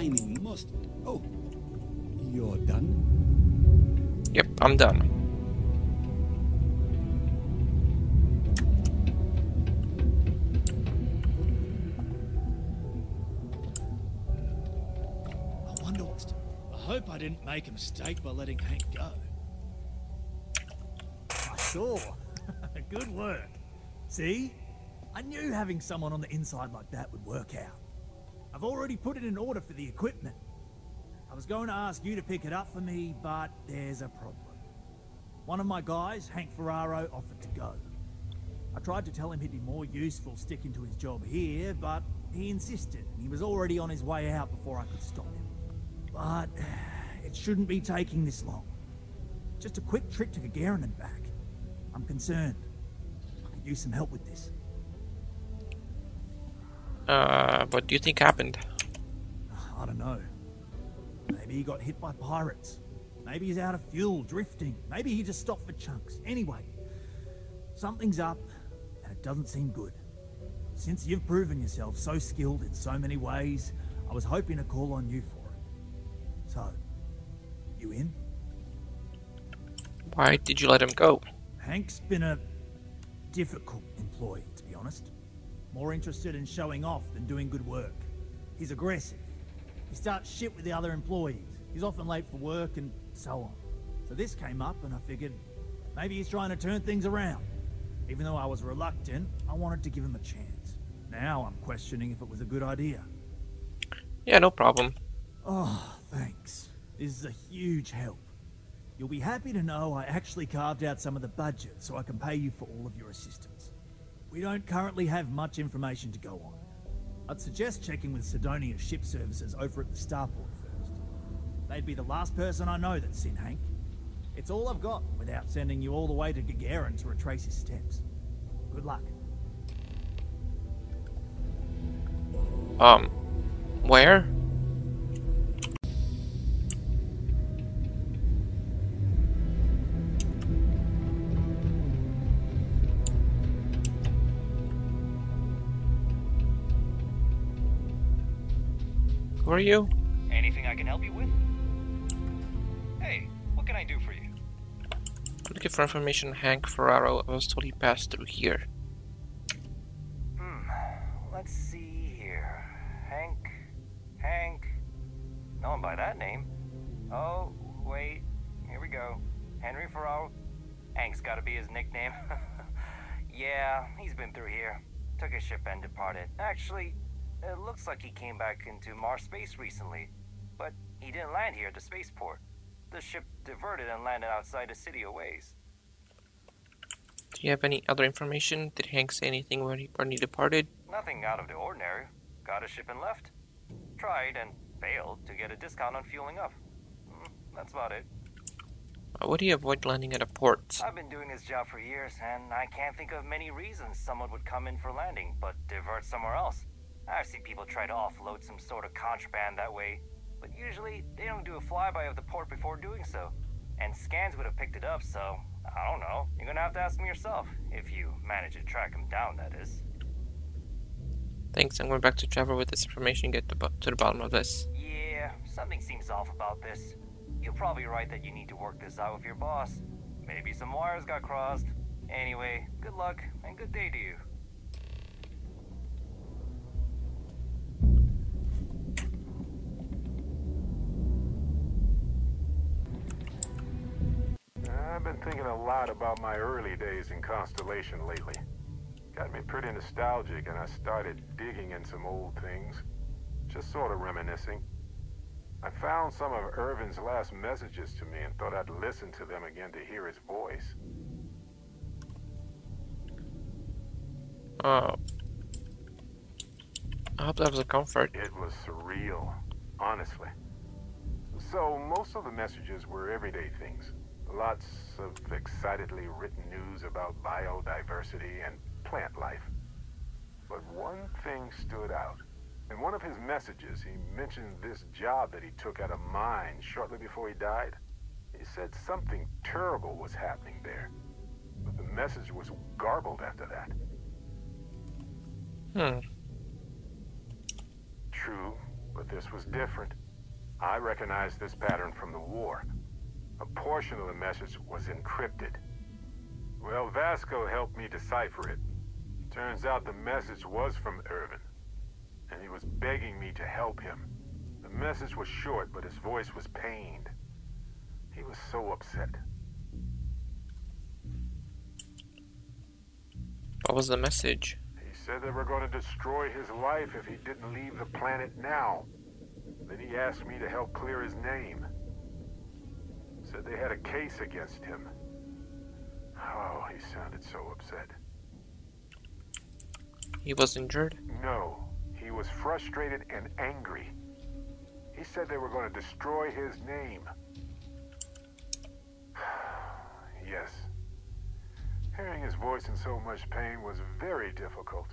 mining must... Oh, you're done? Yep, I'm done. I wonder what's... I hope I didn't make a mistake by letting Hank go. I saw. Good work. See? I knew having someone on the inside like that would work out. I've already put it in order for the equipment. I was going to ask you to pick it up for me, but there's a problem. One of my guys, Hank Ferraro, offered to go. I tried to tell him he'd be more useful sticking to his job here, but he insisted, and he was already on his way out before I could stop him. But it shouldn't be taking this long. Just a quick trip to Gagarin and back. I'm concerned. I could use some help with this. What do you think happened? I don't know. Maybe he got hit by pirates. Maybe he's out of fuel, drifting. Maybe he just stopped for chunks. Anyway, something's up, and it doesn't seem good. Since you've proven yourself so skilled in so many ways, I was hoping to call on you for it. So, you in? Why did you let him go? Hank's been a difficult employee, to be honest. More interested in showing off than doing good work. He's aggressive. He starts shit with the other employees. He's often late for work and so on. So this came up and I figured maybe he's trying to turn things around. Even though I was reluctant, I wanted to give him a chance. Now I'm questioning if it was a good idea. Yeah, no problem. Oh, thanks. This is a huge help. You'll be happy to know I actually carved out some of the budget so I can pay you for all of your assistance. We don't currently have much information to go on. I'd suggest checking with Sidonia's ship services over at the Starport first. They'd be the last person I know that's seen Hank. It's all I've got without sending you all the way to Gagarin to retrace his steps. Good luck. Where? Who are you? Anything I can help you with? Hey, what can I do for you? I'm looking for information on Hank Ferraro. I was told he passed through here. Let's see here. Hank. No one by that name. Oh, wait. Here we go. Henry Ferraro. Hank's gotta be his nickname. Yeah, he's been through here. Took his ship and departed. Actually, it looks like he came back into Mars space recently, but he didn't land here at the spaceport. The ship diverted and landed outside the city a ways. Do you have any other information? Did Hank say anything when he departed? Nothing out of the ordinary. Got a ship and left. Tried and failed to get a discount on fueling up. That's about it. Why would he avoid landing at a port? I've been doing this job for years, and I can't think of many reasons someone would come in for landing, but divert somewhere else. I've seen people try to offload some sort of contraband that way, but usually they don't do a flyby of the port before doing so. And scans would have picked it up, so I don't know. You're gonna have to ask them yourself, if you manage to track him down, that is. Thanks, I'm going back to Trevor with this information and get to the bottom of this. Yeah, something seems off about this. You're probably right that you need to work this out with your boss. Maybe some wires got crossed. Anyway, good luck and good day to you. I've been thinking a lot about my early days in Constellation lately. Got me pretty nostalgic, and I started digging in some old things. Just sort of reminiscing. I found some of Irvin's last messages to me and thought I'd listen to them again to hear his voice. I hope that was a comfort. It was surreal, honestly. So, most of the messages were everyday things. Lots of excitedly written news about biodiversity and plant life. But one thing stood out. In one of his messages, he mentioned this job that he took at a mine shortly before he died. He said something terrible was happening there, but the message was garbled after that. True, But this was different. I recognized this pattern from the war. A portion of the message was encrypted. Well, Vasco helped me decipher it. Turns out the message was from Irvin, and he was begging me to help him. The message was short, but his voice was pained. He was so upset. What was the message? He said they were going to destroy his life if he didn't leave the planet now. Then he asked me to help clear his name. Said they had a case against him. Oh, he sounded so upset. He was injured? No, he was frustrated and angry. He said they were going to destroy his name. Yes. Hearing his voice in so much pain was very difficult.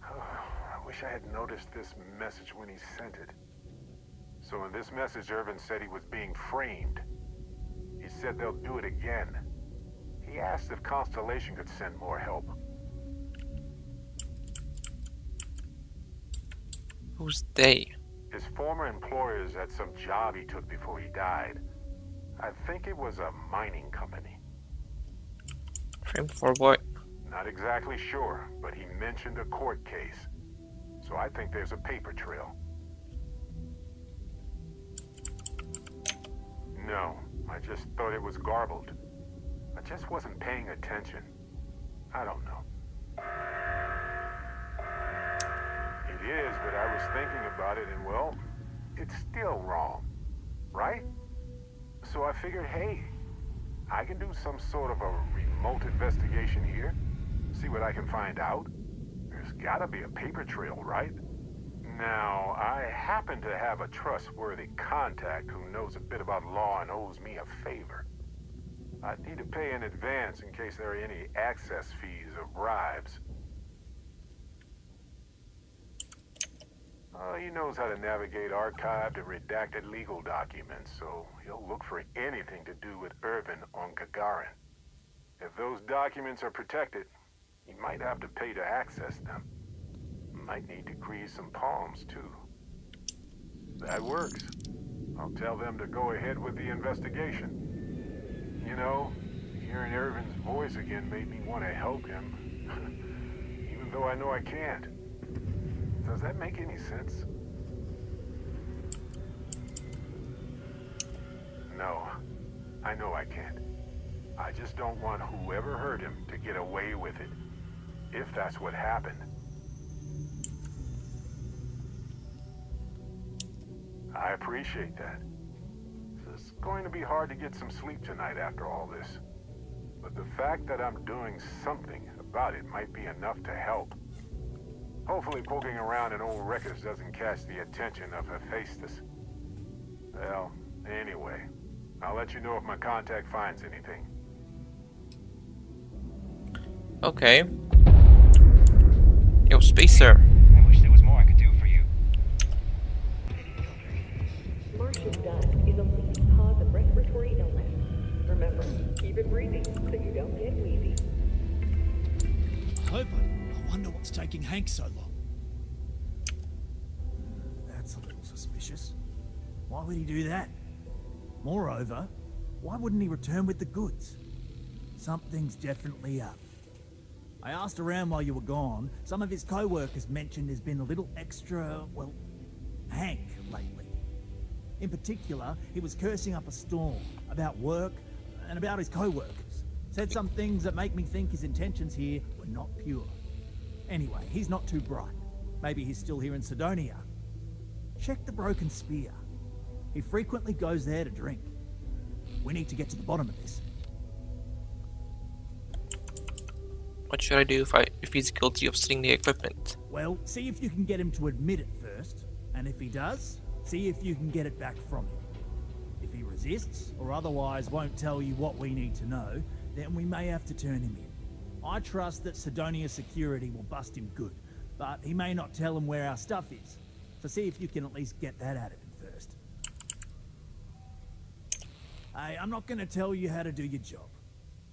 I wish I had noticed this message when he sent it. So in this message, Irvin said he was being framed. He said they'll do it again. He asked if Constellation could send more help. Who's they? His former employers had some job he took before he died. I think it was a mining company. Framed for what? Not exactly sure, but he mentioned a court case. So I think there's a paper trail. No, I just thought it was garbled. I just wasn't paying attention. I don't know. It is, but I was thinking about it and, well, it's still wrong, right? So I figured, hey, I can do some sort of a remote investigation here, see what I can find out. There's gotta be a paper trail, right? Now, I happen to have a trustworthy contact who knows a bit about law and owes me a favor. I'd need to pay in advance in case there are any access fees or bribes. He knows how to navigate archived and redacted legal documents, so he'll look for anything to do with Irvin on Gagarin. If those documents are protected, he might have to pay to access them. Might need to grease some palms, too. That works. I'll tell them to go ahead with the investigation. You know, hearing Irvin's voice again made me want to help him, even though I know I can't. Does that make any sense? No, I know I can't. I just don't want whoever hurt him to get away with it, if that's what happened. I appreciate that. It's going to be hard to get some sleep tonight after all this. But the fact that I'm doing something about it might be enough to help. Hopefully poking around in old records doesn't catch the attention of Hephaestus. Well, anyway, I'll let you know if my contact finds anything. Okay. Yo, Spacer. I wish there was more I could do for you. Martian dust is a leading cause of respiratory illness. Remember, keep it breezy so you don't get wheezy. I wonder what's taking Hank so long. That's a little suspicious. Why would he do that? Moreover, why wouldn't he return with the goods? Something's definitely up. I asked around while you were gone. Some of his co-workers mentioned there's been a little extra, well, Hank lately. In particular, he was cursing up a storm about work and about his co-workers. Said some things that make me think his intentions here were not pure. Anyway, he's not too bright. Maybe he's still here in Sidonia. Check the Broken Spear. He frequently goes there to drink. We need to get to the bottom of this. What should I do if he's guilty of stealing the equipment? Well, see if you can get him to admit it first. And if he does, see if you can get it back from him. If he resists, or otherwise won't tell you what we need to know, then we may have to turn him in. I trust that Sidonia security will bust him good, but he may not tell him where our stuff is. So see if you can at least get that out of him first. Hey, I'm not going to tell you how to do your job.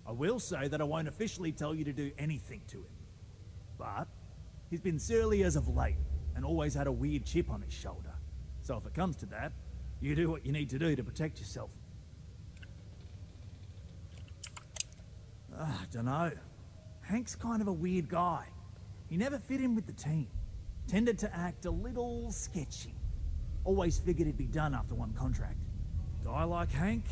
I will say that I won't officially tell you to do anything to him. But he's been surly as of late, and always had a weird chip on his shoulder. So if it comes to that, you do what you need to do to protect yourself. I dunno. Hank's kind of a weird guy. He never fit in with the team. Tended to act a little sketchy. Always figured he'd be done after one contract. Guy like Hank,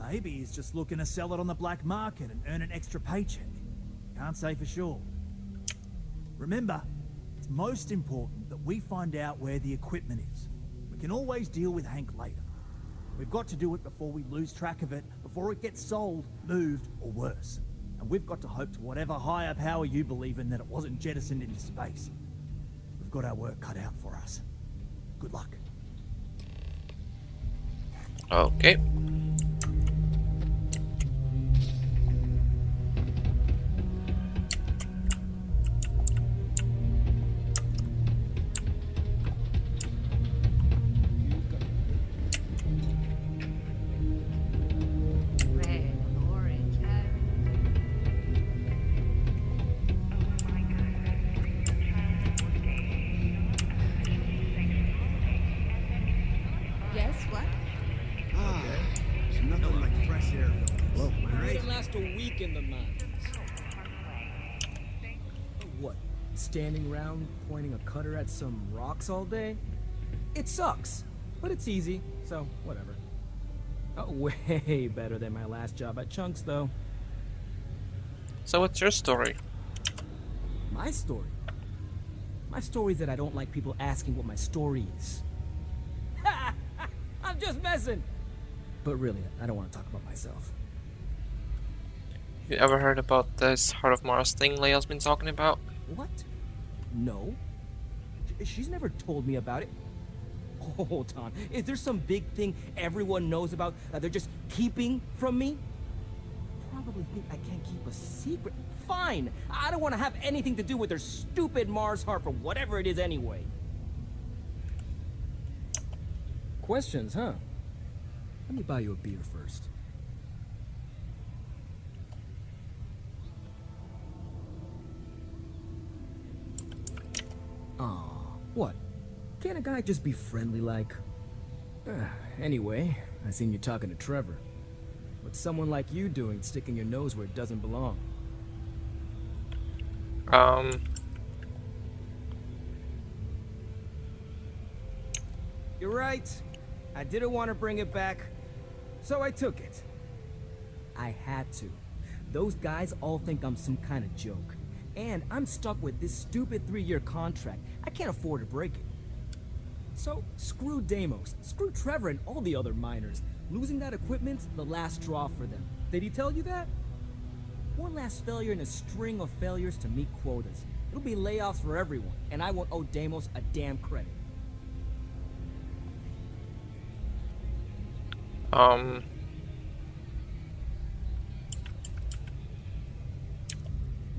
maybe he's just looking to sell it on the black market and earn an extra paycheck. Can't say for sure. Remember, it's most important that we find out where the equipment is. We can always deal with Hank later. We've got to do it before we lose track of it, before it gets sold, moved, or worse. And we've got to hope to whatever higher power you believe in that it wasn't jettisoned into space. We've got our work cut out for us. Good luck. Okay. Yes, what? Nothing like fresh air. Well, It last a week in the mountains. What? Standing around pointing a cutter at some rocks all day? It sucks, but it's easy, so whatever. Oh, way better than my last job at Chunks, though. So what's your story? My story? My story is that I don't like people asking what my story is. I'm just messing! But really, I don't want to talk about myself. You ever heard about this Heart of Mars thing Leia's been talking about? What? No. She's never told me about it. Hold on. Is there some big thing everyone knows about that they're just keeping from me? Probably think I can't keep a secret. Fine. I don't want to have anything to do with their stupid Mars heart for whatever it is anyway. Questions, huh? Let me buy you a beer first. Aw, what? Can't a guy just be friendly like? Anyway, I seen you talking to Trevor. What's someone like you doing sticking your nose where it doesn't belong? You're right. I didn't want to bring it back, so I took it. I had to. Those guys all think I'm some kind of joke. And I'm stuck with this stupid 3-year contract. I can't afford to break it. So, screw Deimos, screw Trevor and all the other miners. Losing that equipment's the last straw for them. Did he tell you that? One last failure in a string of failures to meet quotas. It'll be layoffs for everyone, and I won't owe Deimos a damn credit.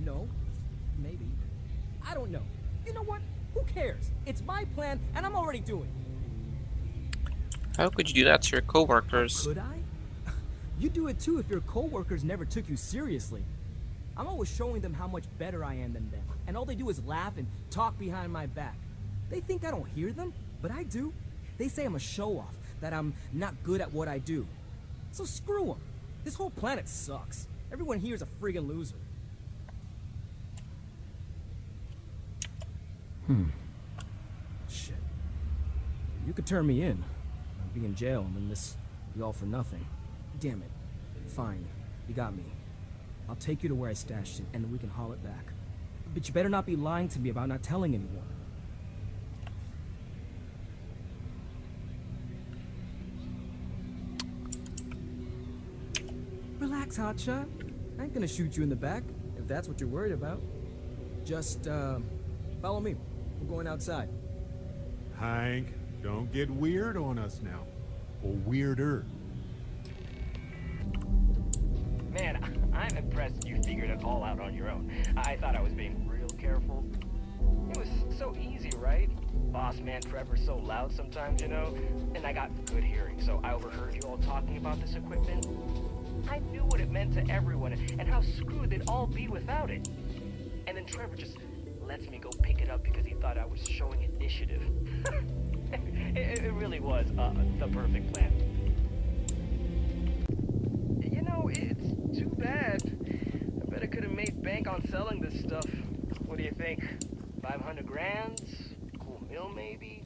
No. Maybe. I don't know. You know what? Who cares? It's my plan, and I'm already doing it. How could you do that to your coworkers? Could I? You do it too if your coworkers never took you seriously. I'm always showing them how much better I am than them, and all they do is laugh and talk behind my back. They think I don't hear them, but I do. They say I'm a show-off, that I'm not good at what I do. So screw them. This whole planet sucks. Everyone here is a friggin' loser. Shit. You could turn me in. I'd be in jail, and then this would be all for nothing. Damn it. Fine. You got me. I'll take you to where I stashed it, and then we can haul it back. But you better not be lying to me about not telling anyone. Relax, hotshot. I ain't gonna shoot you in the back, if that's what you're worried about. Just, follow me. We're going outside. Hank, don't get weird on us now. Or weirder. Man, I'm impressed you figured it all out on your own. I thought I was being real careful. It was so easy, right? Boss man Trevor's so loud sometimes, you know? And I got good hearing, so I overheard you all talking about this equipment. I knew what it meant to everyone and how screwed they'd all be without it. And then Trevor just lets me go pick it up because he thought I was showing initiative. It really was the perfect plan. You know, it's too bad. I bet I could have made bank on selling this stuff. What do you think? 500 grand? Cool meal maybe?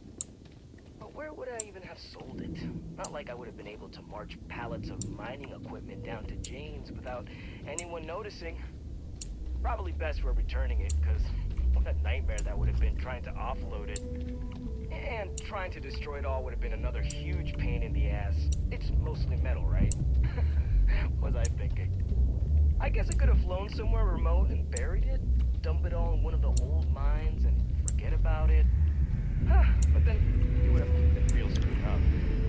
But where would I even have sold it? Not like I would have been able to march pallets of mining equipment down to Jane's without anyone noticing. Probably best we're returning it, because what a nightmare that would have been trying to offload it. And trying to destroy it all would have been another huge pain in the ass. It's mostly metal, right? What was I thinking? I guess I could have flown somewhere remote and buried it, dump it all in one of the old mines and forget about it. But then you would have been real screwed up.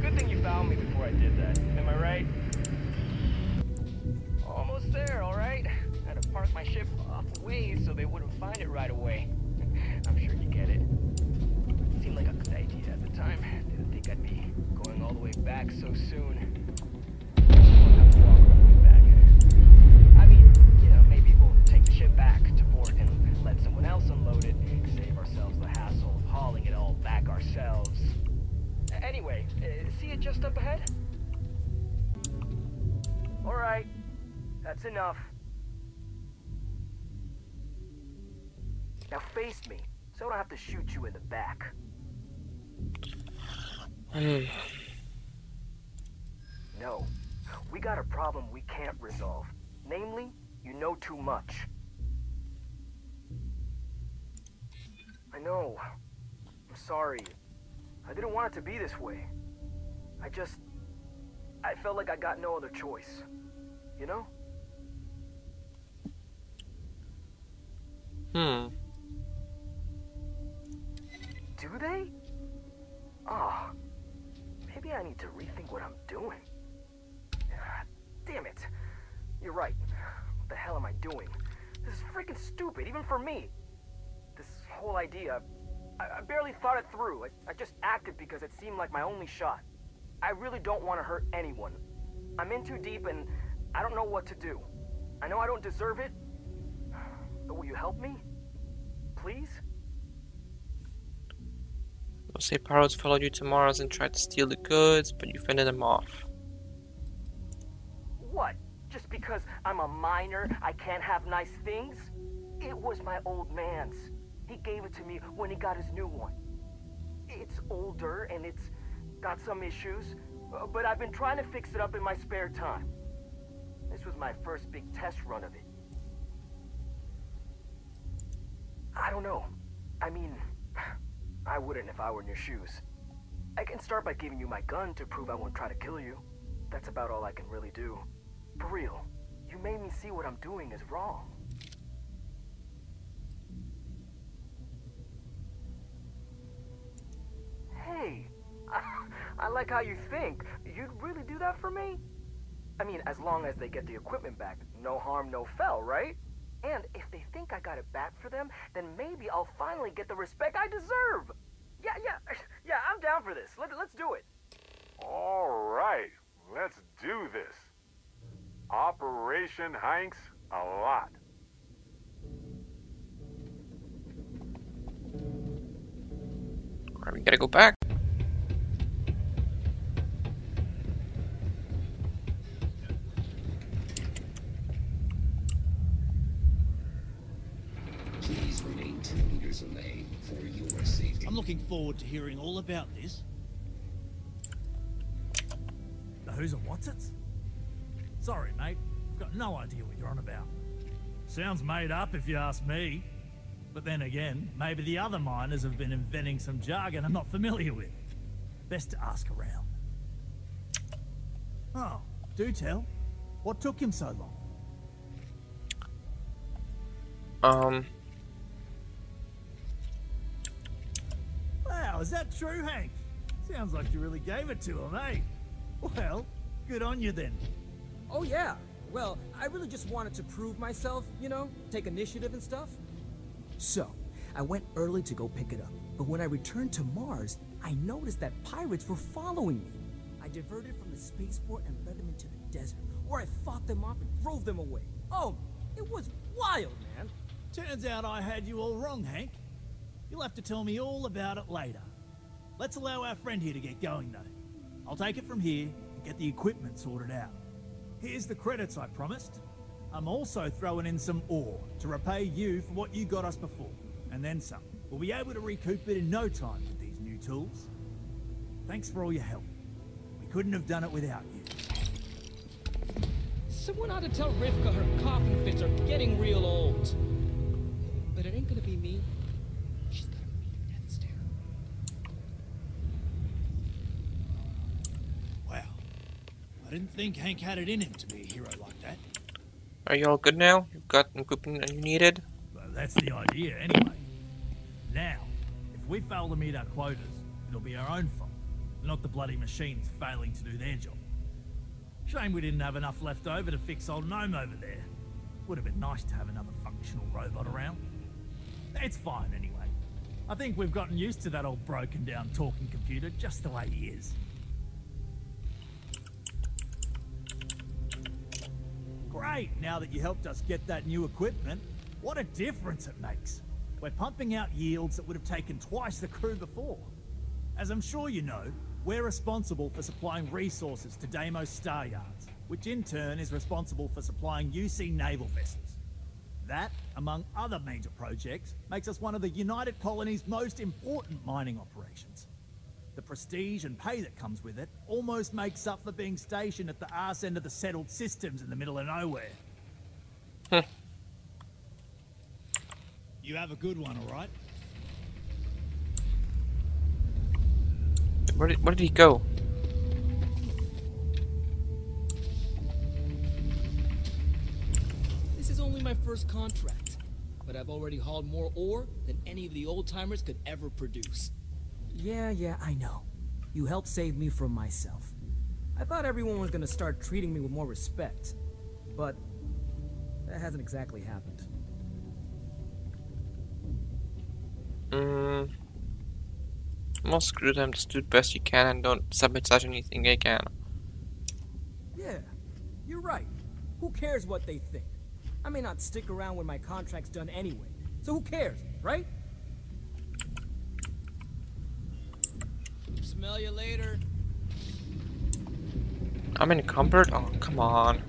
Good thing you found me before I did that. Am I right? Almost there, alright? Had to park my ship off a ways so they wouldn't find it right away. I'm sure you get it. Seemed like a good idea at the time. Didn't think I'd be going all the way back so soon. Just won't have to walk all the way back. I mean, you know, maybe we'll take the ship back to port and let someone else unload it. Save ourselves the hassle of hauling it all back ourselves. Anyway, see it just up ahead? Alright, that's enough. Now face me, so I don't have to shoot you in the back. No, we got a problem we can't resolve. Namely, you know too much. I know. I'm sorry. I didn't want it to be this way. I felt like I got no other choice. You know? Do they? Ah, maybe I need to rethink what I'm doing. Damn it. You're right. What the hell am I doing? This is freaking stupid, even for me. This whole idea, I barely thought it through. I just acted because it seemed like my only shot. I really don't want to hurt anyone. I'm in too deep and I don't know what to do. I know I don't deserve it, but will you help me? Please? Those say pirates followed you to Mars and tried to steal the goods, but you fended them off. What? Just because I'm a miner, I can't have nice things? It was my old man's. He gave it to me when he got his new one. It's older and it's got some issues, but I've been trying to fix it up in my spare time. This was my first big test run of it. I don't know. I mean, I wouldn't if I were in your shoes. I can start by giving you my gun to prove I won't try to kill you. That's about all I can really do. For real, you made me see what I'm doing is wrong. Hey, I like how you think. You'd really do that for me? I mean, as long as they get the equipment back, no harm, no foul, right? And if they think I got it back for them, then maybe I'll finally get the respect I deserve. Yeah, I'm down for this. Let's do it. All right, let's do this. Operation Hanks a lot. Alright, we gotta go back. Please remain 2 meters away for your safety. I'm looking forward to hearing all about this. The who's and what's it's? Sorry, mate. I've got no idea what you're on about. Sounds made up if you ask me. But then again, maybe the other miners have been inventing some jargon I'm not familiar with. Best to ask around. Oh, do tell. What took him so long? Wow, is that true, Hank? Sounds like you really gave it to him, eh? Well, good on you then. Oh yeah. Well, I really just wanted to prove myself, you know, take initiative and stuff. So, I went early to go pick it up, but when I returned to Mars, I noticed that pirates were following me. I diverted from the spaceport and led them into the desert, where I fought them off and drove them away. Oh, it was wild, man. Turns out I had you all wrong, Hank. You'll have to tell me all about it later. Let's allow our friend here to get going, though. I'll take it from here and get the equipment sorted out. Here's the credits I promised. I'm also throwing in some ore to repay you for what you got us before, and then some. We'll be able to recoup it in no time with these new tools. Thanks for all your help. We couldn't have done it without you. Someone ought to tell Rivka her coughing fits are getting real old. But it ain't gonna be me. She's got a real death stare. Wow. I didn't think Hank had it in him to be a hero like that. Are you all good now? You've got the equipment you needed? Well, that's the idea, anyway. Now, if we fail to meet our quotas, it'll be our own fault, not the bloody machines failing to do their job. Shame we didn't have enough left over to fix old Gnome over there. Would have been nice to have another functional robot around. It's fine anyway. I think we've gotten used to that old broken down talking computer just the way he is. Great, now that you helped us get that new equipment, what a difference it makes. We're pumping out yields that would have taken twice the crew before. As I'm sure you know, we're responsible for supplying resources to Deimos Star Yards, which in turn is responsible for supplying UC naval vessels. That, among other major projects, makes us one of the United Colony's most important mining operations. The prestige and pay that comes with it almost makes up for being stationed at the arse end of the settled systems in the middle of nowhere. You have a good one, all right? Where did he go? This is only my first contract, but I've already hauled more ore than any of the old-timers could ever produce. Yeah, I know. You helped save me from myself. I thought everyone was gonna start treating me with more respect, but that hasn't exactly happened. Most screw them, just do the best you can and don't sabotage anything they can. Yeah, you're right. Who cares what they think? I may not stick around when my contract's done anyway, so who cares, right? Smell you later. I'm encumbered? Oh, come on.